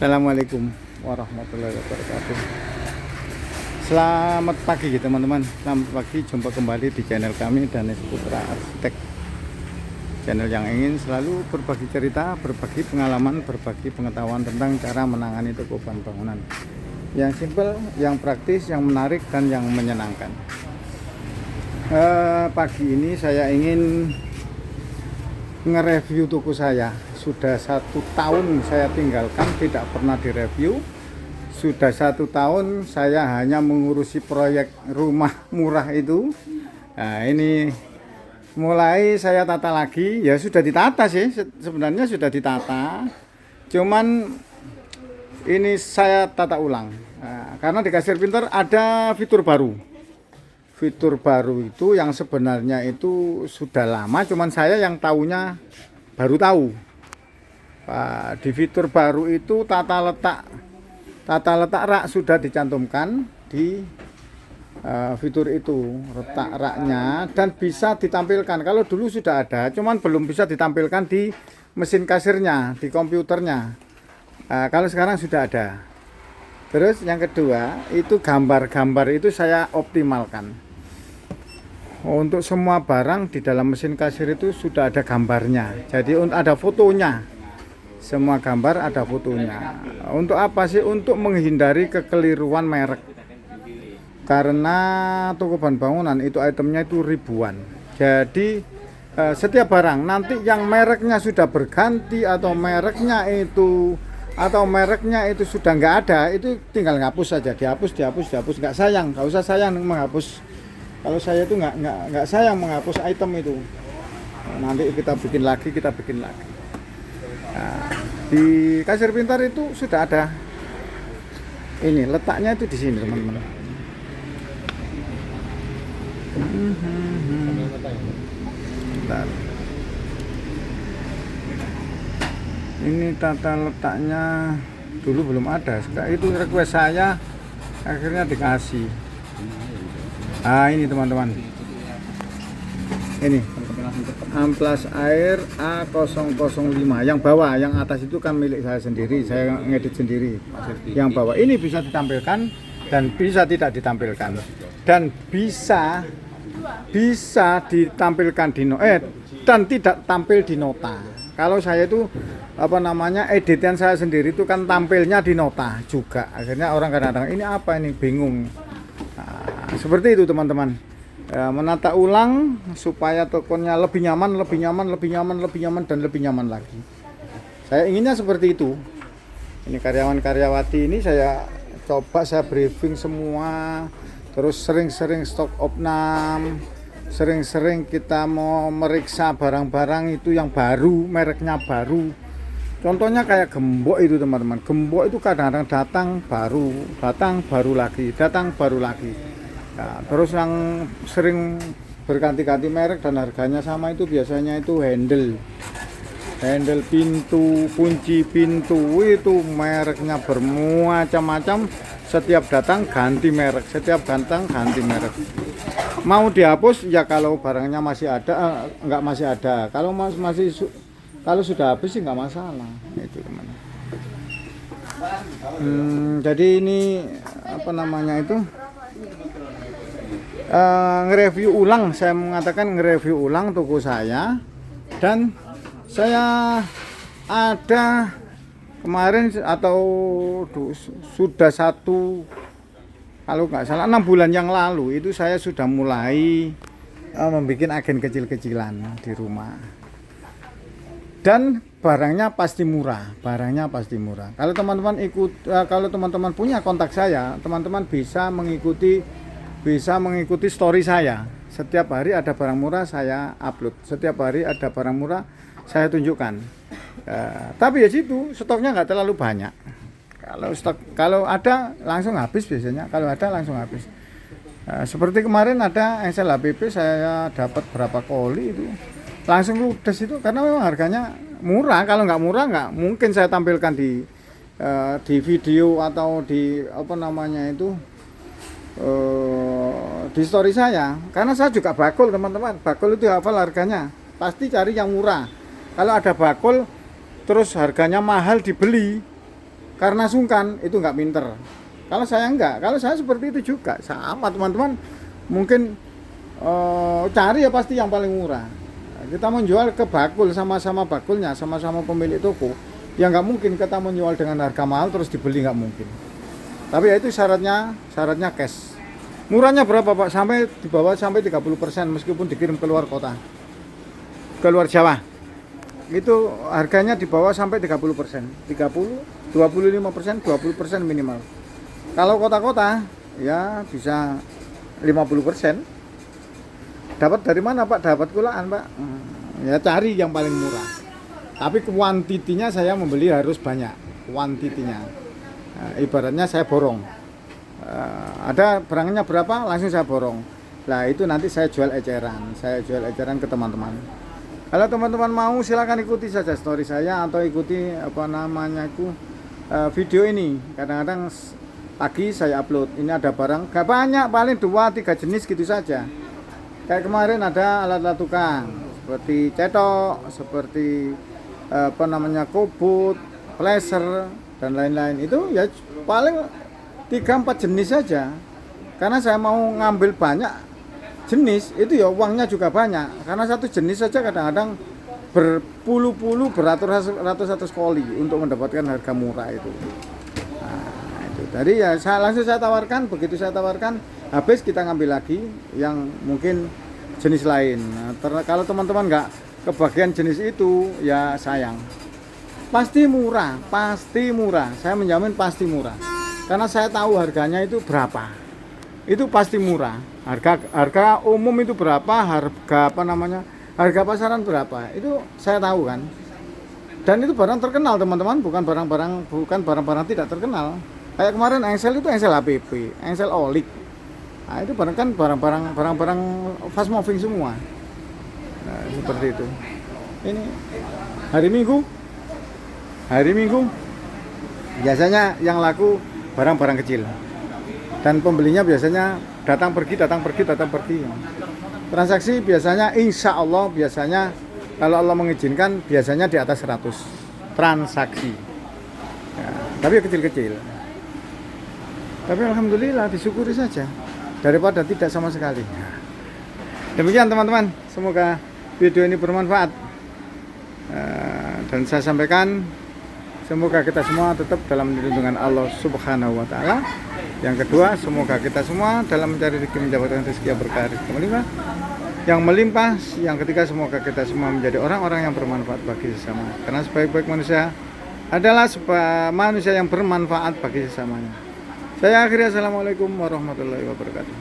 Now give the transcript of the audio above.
Assalamualaikum warahmatullahi wabarakatuh. Selamat pagi teman-teman. Selamat pagi, jumpa kembali di channel kami Danes Putra Arsitek. Channel yang ingin selalu berbagi cerita, berbagi pengalaman, berbagi pengetahuan tentang cara menangani toko bahan bangunan yang simple, yang praktis, yang menarik, dan yang menyenangkan. Pagi ini saya ingin nge-review toko saya. Sudah 1 tahun saya tinggalkan, tidak pernah direview. Sudah 1 tahun saya hanya mengurusi proyek rumah murah itu. Nah, ini mulai saya tata lagi. Ya sudah ditata sih, sebenarnya sudah ditata, cuman ini saya tata ulang. Nah, karena di Kasir Pintar ada fitur baru. Fitur baru itu yang sebenarnya itu sudah lama, cuman saya yang tahunya baru tahu. Di fitur baru itu tata letak rak sudah dicantumkan di fitur itu, letak raknya, dan bisa ditampilkan. Kalau dulu sudah ada, cuman belum bisa ditampilkan di mesin kasirnya, di komputernya. Kalau sekarang sudah ada. Terus yang kedua itu gambar-gambar itu saya optimalkan. Untuk semua barang di dalam mesin kasir itu sudah ada gambarnya, jadi ada fotonya. Semua gambar ada fotonya. Untuk apa sih? Untuk menghindari kekeliruan merek. Karena toko bahan bangunan itu itemnya itu ribuan. Jadi setiap barang nanti yang mereknya sudah berganti atau mereknya itu sudah nggak ada, itu tinggal ngapus saja, dihapus, nggak sayang, nggak usah sayang menghapus. Kalau saya itu nggak sayang menghapus item itu. Nanti kita bikin lagi. Nah, di Kasir Pintar itu sudah ada. Ini letaknya itu di sini, teman-teman. Bentar. Ini tata letaknya dulu belum ada. Sekarang itu request saya, akhirnya dikasih. Ini teman-teman. Ini amplas air A005 yang bawah, yang atas itu kan milik saya sendiri, saya ngedit sendiri. Yang bawah ini bisa ditampilkan dan bisa tidak ditampilkan, dan bisa ditampilkan di dan tidak tampil di nota. Kalau saya itu editan saya sendiri itu kan tampilnya di nota juga. Akhirnya orang kadang-kadang ini apa, ini bingung. Seperti itu teman-teman. Menata ulang supaya tokonya lebih nyaman, dan lebih nyaman lagi. Saya inginnya seperti itu. Ini karyawan-karyawati ini saya coba, saya briefing semua. Terus sering-sering stok opnam, sering-sering kita mau meriksa barang-barang itu yang baru, mereknya baru. Contohnya kayak gembok itu teman-teman. Gembok itu kadang-kadang datang baru lagi. Nah, terus yang sering berganti-ganti merek dan harganya sama itu biasanya itu handle pintu, kunci pintu, itu mereknya bermacam-macam. Setiap datang ganti merek, mau dihapus ya kalau barangnya masih ada, enggak masih ada. Kalau kalau sudah habis sih enggak masalah. Itu teman. Jadi ini nge-review ulang, saya mengatakan nge-review ulang toko saya. Dan saya ada kemarin atau sudah kalau nggak salah 6 bulan yang lalu itu saya sudah mulai membuat agen kecil-kecilan di rumah, dan barangnya pasti murah. Kalau teman-teman punya kontak saya, teman-teman bisa mengikuti story saya. Setiap hari ada barang murah saya upload, setiap hari ada barang murah saya tunjukkan. Tapi ya situ stoknya nggak terlalu banyak. Kalau ada langsung habis biasanya. Seperti kemarin ada Engsel HPP, saya dapat berapa koli itu langsung ludes itu, karena memang harganya murah. Kalau nggak murah nggak mungkin saya tampilkan di video atau di di story saya, karena saya juga bakul teman-teman. Bakul itu hafal harganya, pasti cari yang murah. Kalau ada bakul terus harganya mahal dibeli, karena sungkan, itu nggak pinter. Kalau saya enggak, kalau saya seperti itu juga sama teman-teman. Mungkin cari ya pasti yang paling murah. Kita menjual ke bakul, sama-sama bakulnya, sama-sama pemilik toko, ya nggak mungkin kita menjual dengan harga mahal terus dibeli, nggak mungkin. Tapi ya itu syaratnya cash. Murahnya berapa Pak? Sampai di bawah sampai 30% meskipun dikirim ke luar kota, ke luar Jawa. Itu harganya di bawah sampai 30%. 30, 25%, 20% minimal. Kalau kota-kota ya bisa 50%. Dapat dari mana Pak? Dapat kulaan Pak. Ya cari yang paling murah. Tapi kuantitinya saya membeli harus banyak. Kuantitinya. Ibaratnya saya borong. Ada barangnya berapa, langsung saya borong. Nah itu nanti saya jual eceran. Saya jual eceran ke teman-teman. Kalau teman-teman mau silakan ikuti saja story saya atau ikuti video ini. Kadang-kadang pagi saya upload. Ini ada barang, gak banyak, paling 2-3 jenis gitu saja. Kayak kemarin ada alat-alat tukang seperti cetok, seperti kobut, placer dan lain-lain. Itu ya paling 3-4 jenis saja. Karena saya mau ngambil banyak jenis, itu ya uangnya juga banyak. Karena satu jenis saja kadang-kadang berpuluh-puluh, beratus-ratus kali untuk mendapatkan harga murah itu. Nah, itu. Jadi ya langsung saya tawarkan, begitu saya tawarkan, habis kita ngambil lagi yang mungkin jenis lain. Nah, kalau teman-teman nggak kebagian jenis itu, ya sayang. Pasti murah, pasti murah. Saya menjamin pasti murah. Karena saya tahu harganya itu berapa. Itu pasti murah. Harga umum itu berapa, harga pasaran berapa. Itu saya tahu kan. Dan itu barang terkenal teman-teman, bukan barang-barang tidak terkenal. Kayak kemarin engsel itu engsel HPP, engsel Olik. Nah, itu barang-barang fast moving semua. Nah, seperti itu. Ini hari Minggu biasanya yang laku barang-barang kecil. Dan pembelinya biasanya datang pergi. Transaksi biasanya insya Allah kalau Allah mengizinkan biasanya di atas 100 transaksi. Ya, tapi kecil-kecil. Tapi alhamdulillah disyukuri saja daripada tidak sama sekali. Demikian teman-teman, semoga video ini bermanfaat. Dan saya sampaikan semoga kita semua tetap dalam lindungan Allah Subhanahu wa taala. Yang kedua, semoga kita semua dalam mencari rezeki mendapatkan rezeki yang berkah, yang melimpah. Yang ketiga, semoga kita semua menjadi orang-orang yang bermanfaat bagi sesama. Karena sebaik-baik manusia adalah manusia yang bermanfaat bagi sesamanya. Saya akhiri, assalamualaikum warahmatullahi wabarakatuh.